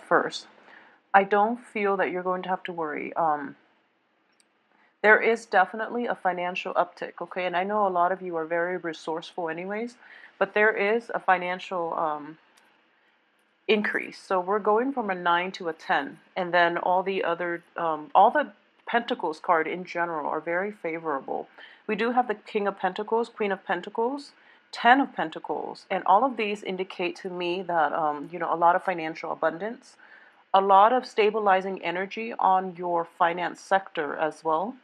first. I don't feel that you're going to have to worry. There is definitely a financial uptick, okay? And I know a lot of you are very resourceful anyways, but there is a financial increase. So we're going from a 9 to a 10, and then all the other, all the Pentacles card in general are very favorable. We do have the King of Pentacles, Queen of Pentacles, 10 of Pentacles, and all of these indicate to me that, a lot of financial abundance, a lot of stabilizing energy on your finance sector as well.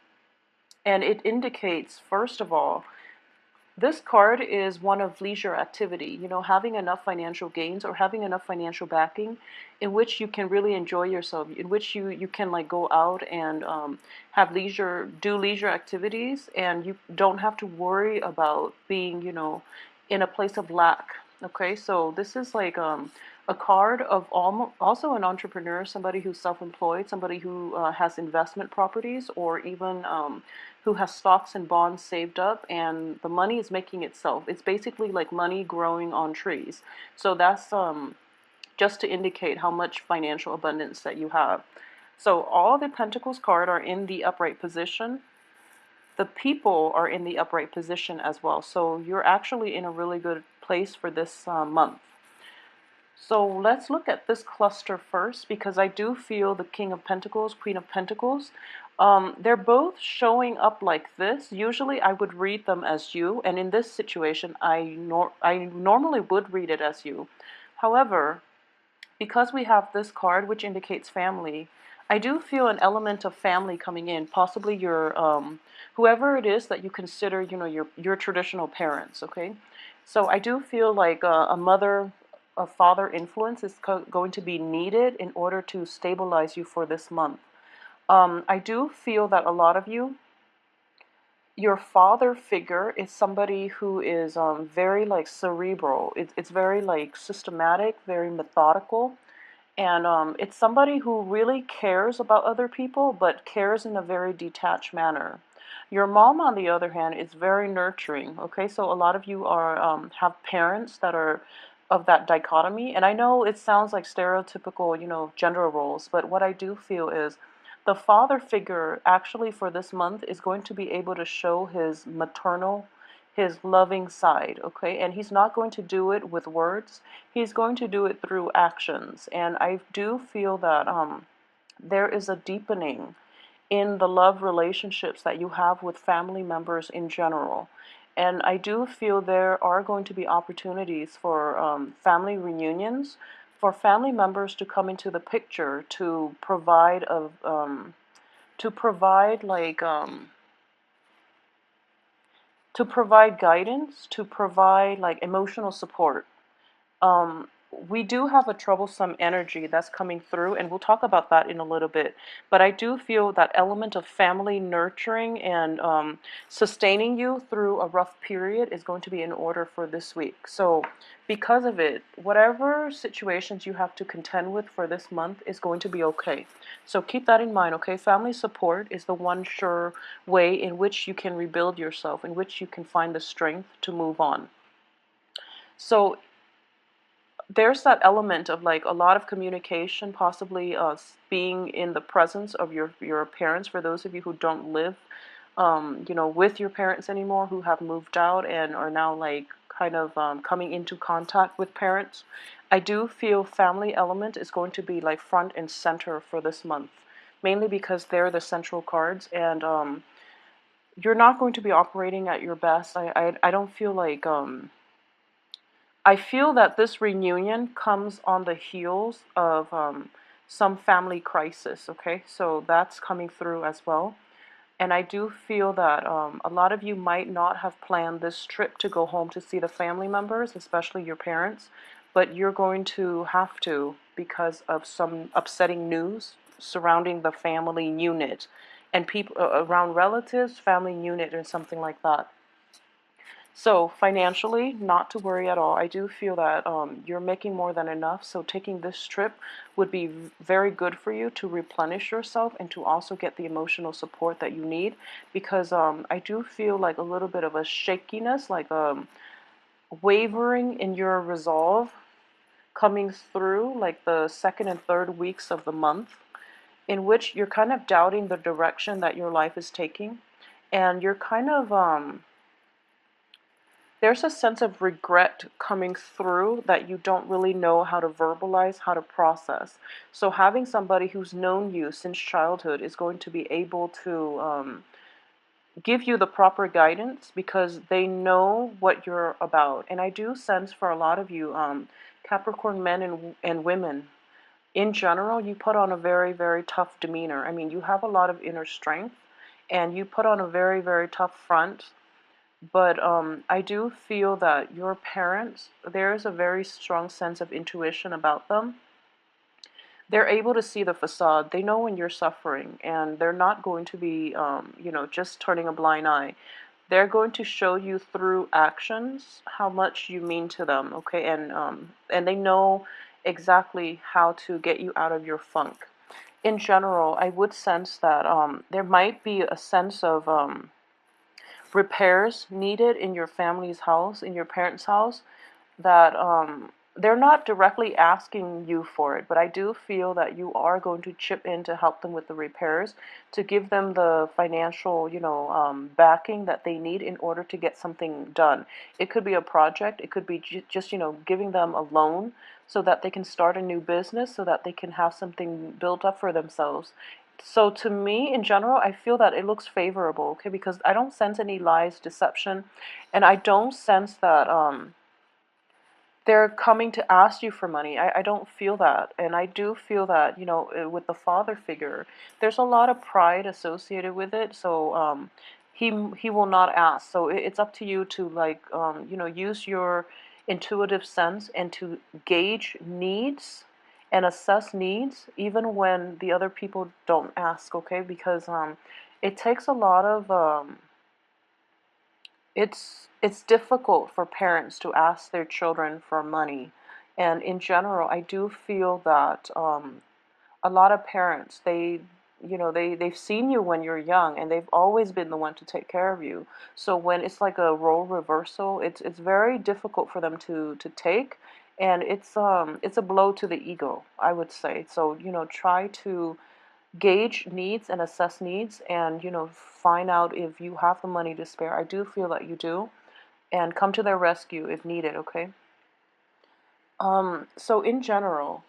And it indicates, first of all, this card is one of leisure activity, having enough financial gains or having enough financial backing in which you can really enjoy yourself, in which you can like go out and have leisure, do leisure activities, and you don't have to worry about being, in a place of lack. Okay, so this is like a card of also an entrepreneur, somebody who's self-employed, somebody who has investment properties, or even who has stocks and bonds saved up, and the money is making itself. It's basically like money growing on trees. So that's just to indicate how much financial abundance that you have. So all the Pentacles card are in the upright position. The people are in the upright position as well. So you're actually in a really good place for this month. So let's look at this cluster first, because I do feel the King of Pentacles, Queen of Pentacles, they're both showing up like this. Usually I would read them as you, and in this situation I normally would read it as you. However, because we have this card which indicates family, I do feel an element of family coming in, possibly your whoever it is that you consider, your traditional parents, okay? So I do feel like a mother, a father influence is going to be needed in order to stabilize you for this month. I do feel that a lot of you, your father figure is somebody who is very like cerebral. It's very like systematic, very methodical. And it's somebody who really cares about other people, but cares in a very detached manner. Your mom, on the other hand, is very nurturing. Okay, so a lot of you are have parents that are of that dichotomy. And I know it sounds like stereotypical, gender roles, but what I do feel is the father figure actually for this month is going to be able to show his maternal, his loving side, okay? And he's not going to do it with words. He's going to do it through actions. And I do feel that there is a deepening in the love relationships that you have with family members in general. And I do feel there are going to be opportunities for family reunions, for family members to come into the picture to provide like to provide guidance, to provide like emotional support. Um, we do have a troublesome energy that's coming through, and we'll talk about that in a little bit. But I do feel that element of family nurturing and sustaining you through a rough period is going to be in order for this week. So because of it, whatever situations you have to contend with for this month is going to be okay. So keep that in mind, okay? Family support is the one sure way in which you can rebuild yourself, in which you can find the strength to move on. So there's that element of like a lot of communication, possibly being in the presence of your parents. For those of you who don't live, with your parents anymore, who have moved out and are now like kind of coming into contact with parents, I do feel family element is going to be like front and center for this month, mainly because they're the central cards, and you're not going to be operating at your best. I don't feel like I feel that this reunion comes on the heels of some family crisis, okay? So that's coming through as well. And I do feel that a lot of you might not have planned this trip to go home to see the family members, especially your parents, but you're going to have to because of some upsetting news surrounding the family unit and people around relatives, family unit, or something like that. So financially, not to worry at all. I do feel that you're making more than enough. So taking this trip would be very good for you to replenish yourself and to also get the emotional support that you need. Because I do feel like a little bit of a shakiness, like wavering in your resolve coming through like the second and third weeks of the month, in which you're kind of doubting the direction that your life is taking, and you're kind of there's a sense of regret coming through that you don't really know how to verbalize, how to process. So having somebody who's known you since childhood is going to be able to give you the proper guidance because they know what you're about. And I do sense for a lot of you, Capricorn men and women, in general, you put on a very, very tough demeanor. I mean, you have a lot of inner strength and you put on a very, very tough front. But I do feel that your parents, there is a very strong sense of intuition about them. They're able to see the facade. They know when you're suffering, and they're not going to be, just turning a blind eye. They're going to show you through actions how much you mean to them, okay? And they know exactly how to get you out of your funk. In general, I would sense that there might be a sense of repairs needed in your family's house, in your parents' house, that they're not directly asking you for it, but I do feel that you are going to chip in to help them with the repairs, to give them the financial, backing that they need in order to get something done. It could be a project, it could be just, giving them a loan so that they can start a new business, so that they can have something built up for themselves. So to me, in general, I feel that it looks favorable, okay, because I don't sense any lies, deception, and I don't sense that they're coming to ask you for money. I don't feel that. And I do feel that, with the father figure, there's a lot of pride associated with it. So he will not ask. So it's up to you to, like, use your intuitive sense and to gauge needs and assess needs even when the other people don't ask, okay? Because it takes a lot of it's difficult for parents to ask their children for money, and in general, I do feel that a lot of parents, they've seen you when you're young, and they've always been the one to take care of you. So when it's like a role reversal, it's very difficult for them to take, and it's a blow to the ego, I would say. So try to gauge needs and assess needs, and find out if you have the money to spare. I do feel that you do, and come to their rescue if needed, okay? So in general,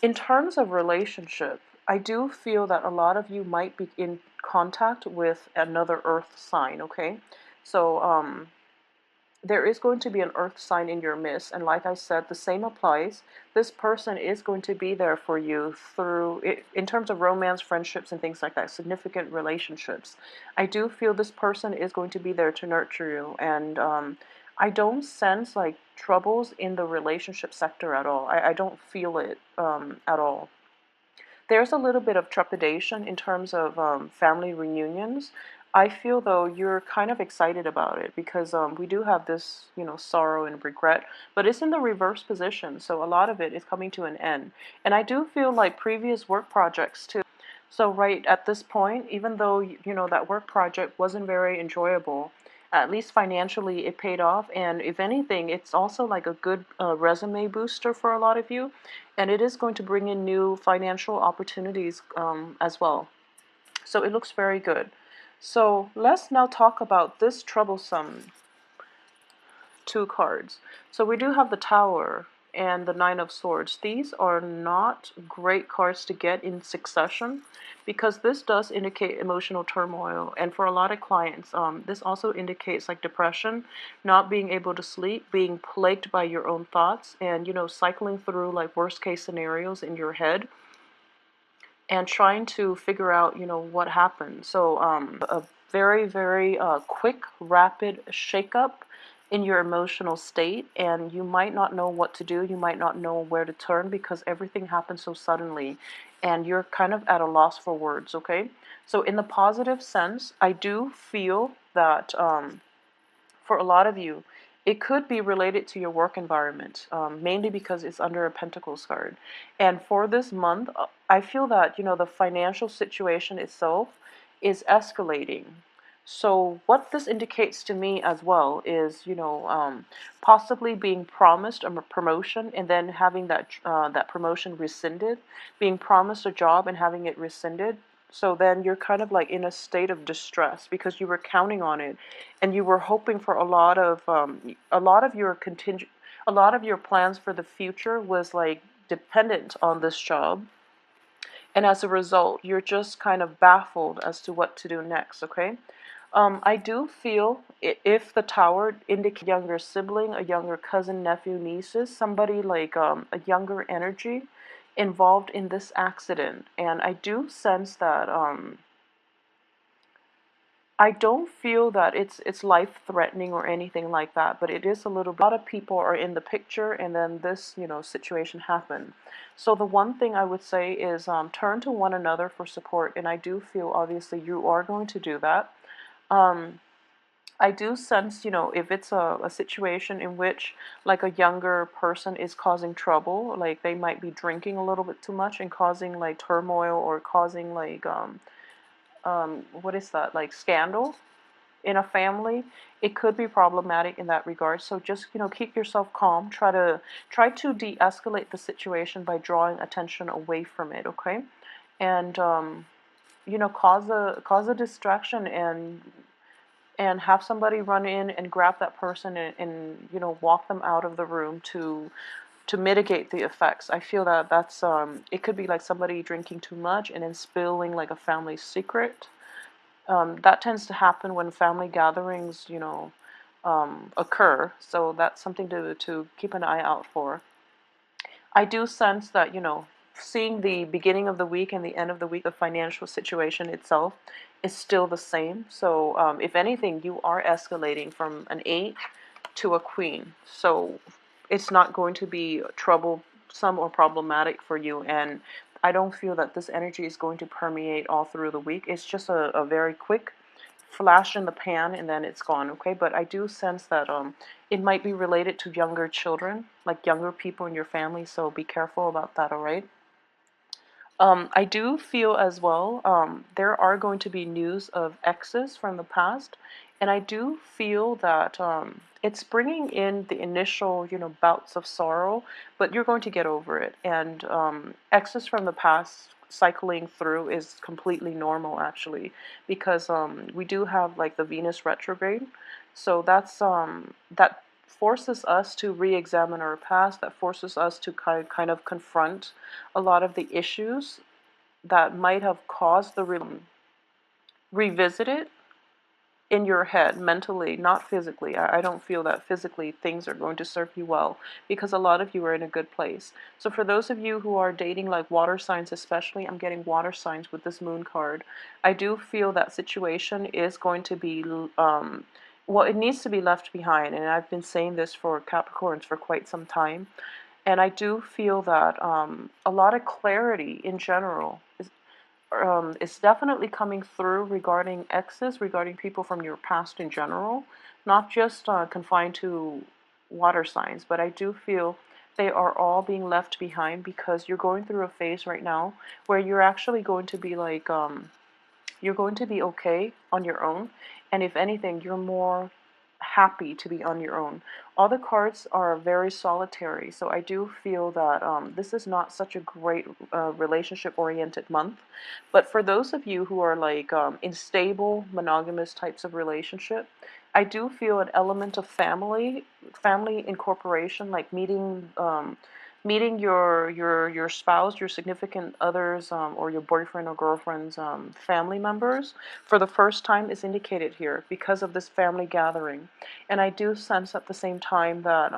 in terms of relationship, I do feel that a lot of you might be in contact with another earth sign, okay? So there is going to be an earth sign in your midst, and like I said, the same applies. This person is going to be there for you through in terms of romance, friendships, and things like that, significant relationships. I do feel this person is going to be there to nurture you, and I don't sense like troubles in the relationship sector at all. I don't feel it at all. There's a little bit of trepidation in terms of family reunions. I feel though you're kind of excited about it because we do have this, sorrow and regret, but it's in the reverse position, so a lot of it is coming to an end. And I do feel like previous work projects too. So right at this point, even though that work project wasn't very enjoyable, at least financially it paid off, and if anything, it's also like a good resume booster for a lot of you, and it is going to bring in new financial opportunities as well. So it looks very good. So let's now talk about this troublesome two cards. So we do have the Tower and the Nine of Swords. These are not great cards to get in succession because this does indicate emotional turmoil. And for a lot of clients, this also indicates like depression, not being able to sleep, being plagued by your own thoughts, and cycling through like worst case scenarios in your head and trying to figure out, what happened. So a very, very quick, rapid shakeup in your emotional state, and you might not know what to do. You might not know where to turn because everything happens so suddenly, and you're kind of at a loss for words, okay? So in the positive sense, I do feel that for a lot of you, it could be related to your work environment, mainly because it's under a Pentacles card. And for this month, I feel that, the financial situation itself is escalating. So what this indicates to me as well is, possibly being promised a promotion and then having that promotion rescinded, being promised a job and having it rescinded. So then you're kind of like in a state of distress because you were counting on it, and you were hoping for a lot of your plans for the future was like dependent on this job, and as a result, you're just kind of baffled as to what to do next, okay? I do feel if the tower indicates a younger sibling, a younger cousin, nephew, nieces, somebody like a younger energy involved in this accident. And I do sense that I don't feel that it's life threatening or anything like that, but it is a little bit. A lot of people are in the picture, and then this situation happened. So the one thing I would say is turn to one another for support, and I do feel obviously you are going to do that. Um, I do sense, if it's a situation in which like a younger person is causing trouble, like they might be drinking a little bit too much and causing like turmoil or causing like what is that, like scandal in a family, it could be problematic in that regard. So just, keep yourself calm. Try to de-escalate the situation by drawing attention away from it, okay? And cause a distraction, and have somebody run in and grab that person and walk them out of the room to mitigate the effects. I feel that that's it could be like somebody drinking too much and then spilling like a family secret. That tends to happen when family gatherings, occur. So that's something to keep an eye out for. I do sense that, seeing the beginning of the week and the end of the week, the financial situation itself is still the same. So, if anything, you are escalating from an 8 to a queen. So, it's not going to be troublesome or problematic for you. And I don't feel that this energy is going to permeate all through the week. It's just a very quick flash in the pan and then it's gone, okay? But I do sense that it might be related to younger children, like younger people in your family, so be careful about that, all right? I do feel as well there are going to be news of exes from the past, and I do feel that it's bringing in the initial, bouts of sorrow, but you're going to get over it. And exes from the past cycling through is completely normal, actually, because we do have like the Venus retrograde, so that forces us to re-examine our past. That forces us to kind of confront a lot of the issues that might have caused the revisit it in your head mentally, not physically. I don't feel that physically things are going to serve you well because a lot of you are in a good place. So for those of you who are dating like water signs, especially, I'm getting water signs with this moon card. I do feel that situation is going to be well, it needs to be left behind, and I've been saying this for Capricorns for quite some time. And I do feel that a lot of clarity in general is definitely coming through regarding exes, regarding people from your past in general, not just confined to water signs, but I do feel they are all being left behind because you're going through a phase right now where you're actually going to be like, you're going to be okay on your own. And if anything, you're more happy to be on your own. All the cards are very solitary, so I do feel that this is not such a great relationship-oriented month. But for those of you who are like in stable, monogamous types of relationship, I do feel an element of family incorporation, like meeting your spouse, your significant others, or your boyfriend or girlfriend's family members for the first time is indicated here because of this family gathering. And I do sense at the same time that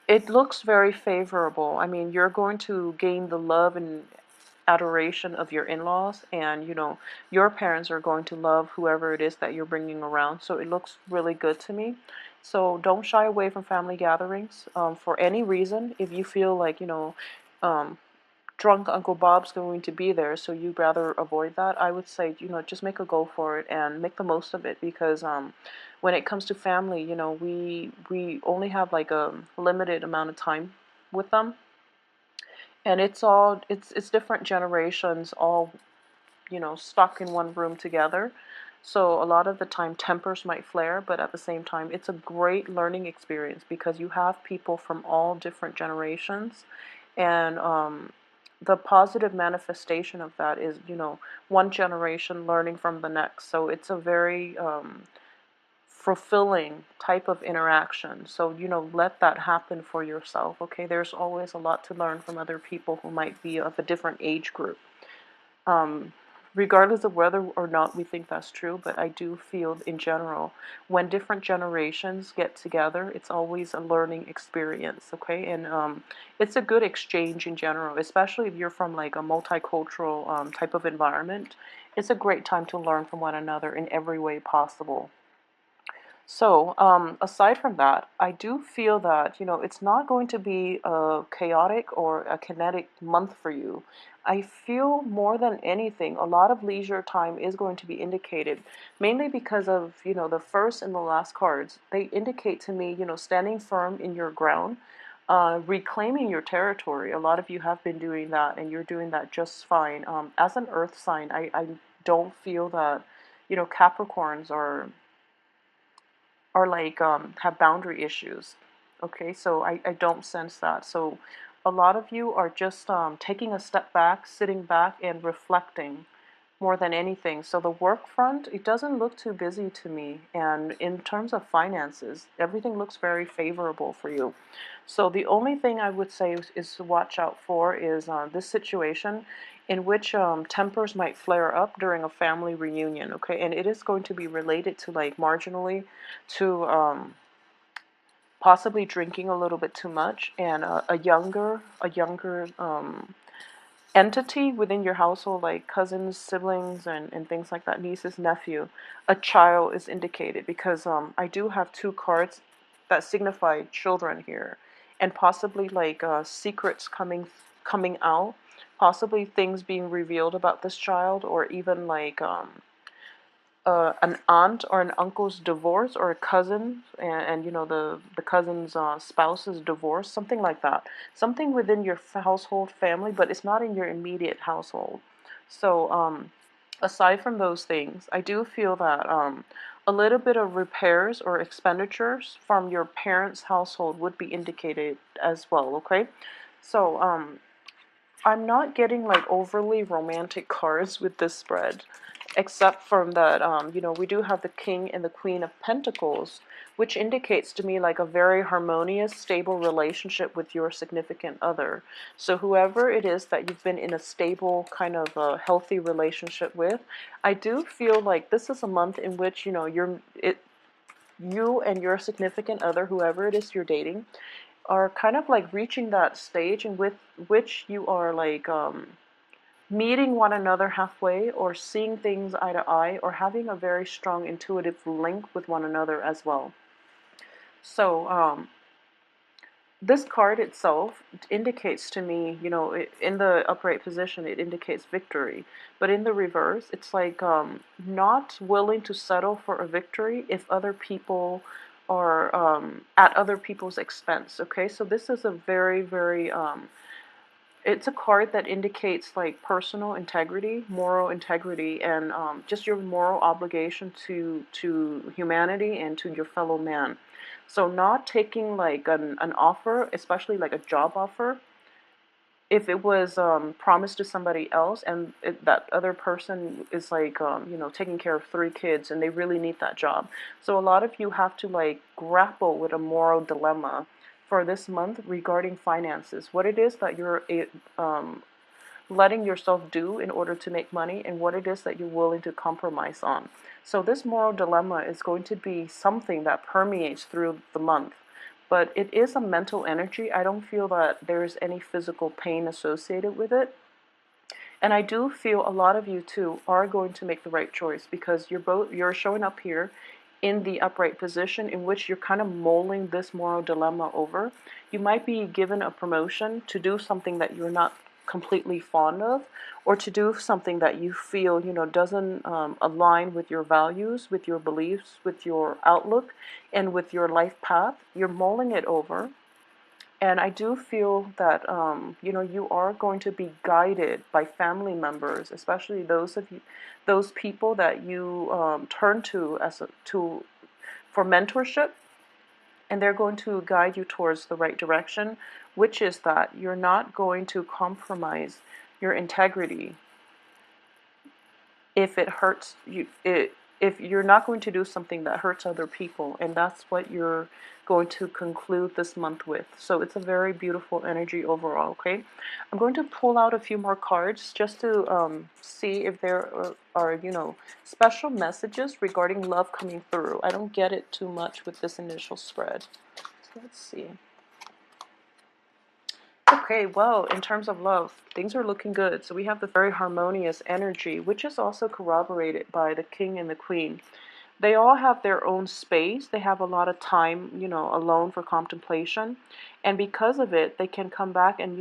it looks very favorable. I mean, you're going to gain the love and adoration of your in-laws, and your parents are going to love whoever it is that you're bringing around. So it looks really good to me. So don't shy away from family gatherings for any reason. If you feel like um, drunk Uncle Bob's going to be there, so you'd rather avoid that, I would say just make a go for it and make the most of it, because when it comes to family, we only have like a limited amount of time with them, and it's different generations all stuck in one room together. So a lot of the time tempers might flare, but at the same time, it's a great learning experience because you have people from all different generations. And the positive manifestation of that is, one generation learning from the next. So it's a very fulfilling type of interaction. So, let that happen for yourself, okay? There's always a lot to learn from other people who might be of a different age group. Um, Regardless of whether or not we think that's true, but I do feel in general, when different generations get together, it's always a learning experience, okay? And it's a good exchange in general, especially if you're from like a multicultural type of environment. It's a great time to learn from one another in every way possible. So, aside from that, I do feel that, it's not going to be a chaotic or a kinetic month for you. I feel more than anything, a lot of leisure time is going to be indicated, mainly because of, the first and the last cards. They indicate to me, standing firm in your ground, reclaiming your territory. A lot of you have been doing that, and you're doing that just fine. As an earth sign, I don't feel that, Capricorns are like have boundary issues. Okay, so I don't sense that. So a lot of you are just taking a step back, sitting back, and reflecting more than anything. So the work front, it doesn't look too busy to me. And in terms of finances, everything looks very favorable for you. So the only thing I would say is to watch out for is this situation in which tempers might flare up during a family reunion, okay? And it is going to be related to like marginally to possibly drinking a little bit too much, and a younger entity within your household, like cousins, siblings, and things like that, nieces, nephew, a child is indicated because I do have two cards that signify children here, and possibly like secrets coming out, possibly things being revealed about this child, or even like an aunt or an uncle's divorce, or a cousin and the cousin's spouse's divorce, something like that, something within your household family, but it's not in your immediate household. So aside from those things, I do feel that a little bit of repairs or expenditures from your parents' household would be indicated as well, okay? So I'm not getting like overly romantic cards with this spread, except from that, we do have the King and the Queen of Pentacles, which indicates to me like a very harmonious, stable relationship with your significant other. So whoever it is that you've been in a stable, kind of a healthy relationship with, I do feel like this is a month in which, you and your significant other, whoever it is you're dating, are kind of like reaching that stage in with which you are like meeting one another halfway, or seeing things eye to eye, or having a very strong intuitive link with one another as well. So this card itself indicates to me, in the upright position, it indicates victory. But in the reverse, it's like not willing to settle for a victory if other people are at other people's expense. Okay, so this is a very, very it's a card that indicates like personal integrity, moral integrity, and just your moral obligation to humanity and to your fellow man. So not taking like an offer, especially like a job offer, if it was promised to somebody else, and that other person is like taking care of three kids and they really need that job. So a lot of you have to like grapple with a moral dilemma for this month regarding finances, what it is that you're letting yourself do in order to make money, and what it is that you're willing to compromise on. So this moral dilemma is going to be something that permeates through the month, but it is a mental energy. I don't feel that there's any physical pain associated with it. And I do feel a lot of you too are going to make the right choice, because you're showing up here in the upright position in which you're kind of mulling this moral dilemma over. You might be given a promotion to do something that you're not completely fond of, or to do something that you feel doesn't align with your values, with your beliefs, with your outlook, and with your life path. You're mulling it over, And I do feel that you are going to be guided by family members, especially those people that you turn to for mentorship, and they're going to guide you towards the right direction, which is that you're not going to compromise your integrity if it hurts you. If you're not going to do something that hurts other people, and that's what you're going to conclude this month with. So it's a very beautiful energy overall. Okay, I'm going to pull out a few more cards just to see if there are special messages regarding love coming through. I don't get it too much with this initial spread. So let's see. Okay, well, in terms of love, things are looking good. So we have the very harmonious energy, which is also corroborated by the king and the queen. They all have their own space. They have a lot of time, alone for contemplation. And because of it, they can come back and,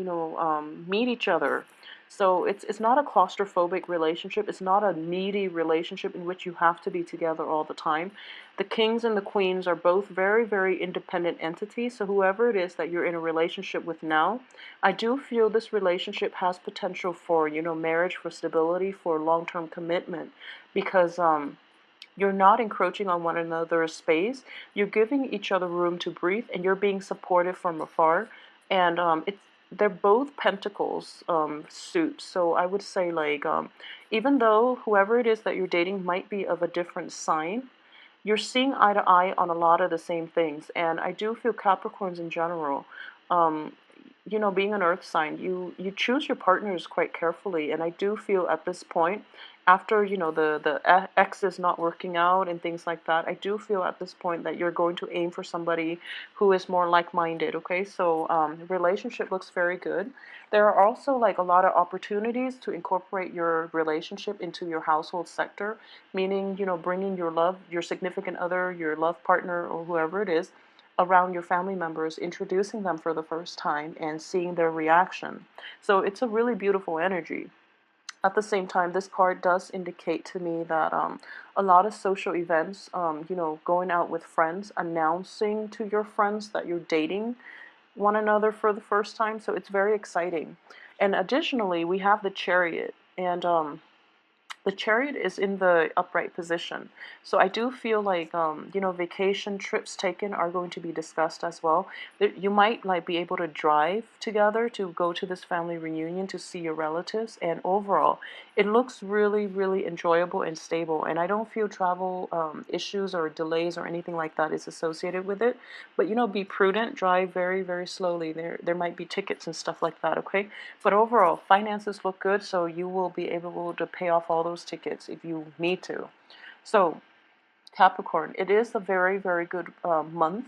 meet each other. So it's not a claustrophobic relationship. It's not a needy relationship in which you have to be together all the time. The kings and the queens are both very, very independent entities. So whoever it is that you're in a relationship with now, I do feel this relationship has potential for, marriage, for stability, for long-term commitment, because you're not encroaching on one another's space. You're giving each other room to breathe, and you're being supportive from afar. And they're both pentacles suits. So I would say, like, even though whoever it is that you're dating might be of a different sign, you're seeing eye to eye on a lot of the same things. And I do feel Capricorns in general, um, being an earth sign, you choose your partners quite carefully. And I do feel at this point, after, the ex is not working out and things like that, I do feel at this point that you're going to aim for somebody who is more like-minded, okay? So the relationship looks very good. There are also like a lot of opportunities to incorporate your relationship into your household sector, meaning, bringing your love, your significant other, your love partner, or whoever it is, around your family members, introducing them for the first time and seeing their reaction. So it's a really beautiful energy. At the same time, this card does indicate to me that a lot of social events, going out with friends, announcing to your friends that you're dating one another for the first time. So it's very exciting. And additionally, we have the Chariot. And the Chariot is in the upright position. So I do feel like, vacation trips taken are going to be discussed as well. You might like be able to drive together to go to this family reunion to see your relatives. And overall, it looks really, really enjoyable and stable. And I don't feel travel issues or delays or anything like that is associated with it. But, be prudent, drive very, very slowly. There might be tickets and stuff like that, okay? But overall, finances look good, so you will be able to pay off all those tickets if you need to. So, Capricorn, it is a very, very good month.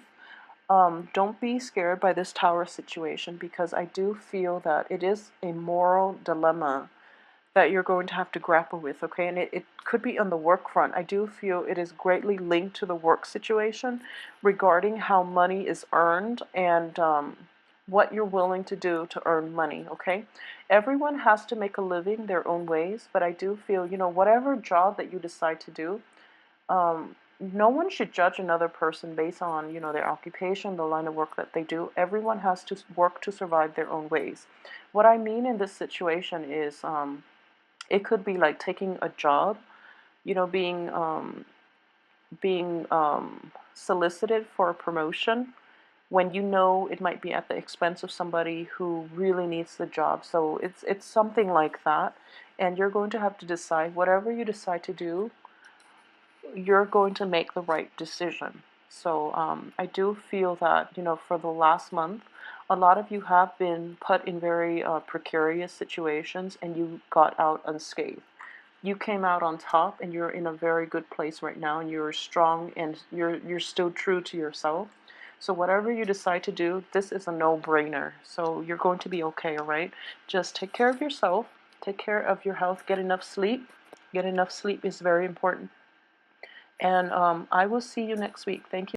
Don't be scared by this tower situation, because I do feel that it is a moral dilemma that you're going to have to grapple with, okay? And it could be on the work front. I do feel it is greatly linked to the work situation regarding how money is earned and what you're willing to do to earn money, okay? Everyone has to make a living their own ways, but I do feel, whatever job that you decide to do, no one should judge another person based on, their occupation, the line of work that they do. Everyone has to work to survive their own ways. What I mean in this situation is, it could be like taking a job, being solicited for a promotion when it might be at the expense of somebody who really needs the job. So it's something like that, and you're going to have to decide. Whatever you decide to do, you're going to make the right decision. So I do feel that, for the last month, a lot of you have been put in very precarious situations, and you got out unscathed. You came out on top, and you're in a very good place right now, and you're strong, and you're still true to yourself. So whatever you decide to do, this is a no-brainer. So you're going to be okay, all right? Just take care of yourself, take care of your health, get enough sleep. Get enough sleep is very important. And I will see you next week. Thank you.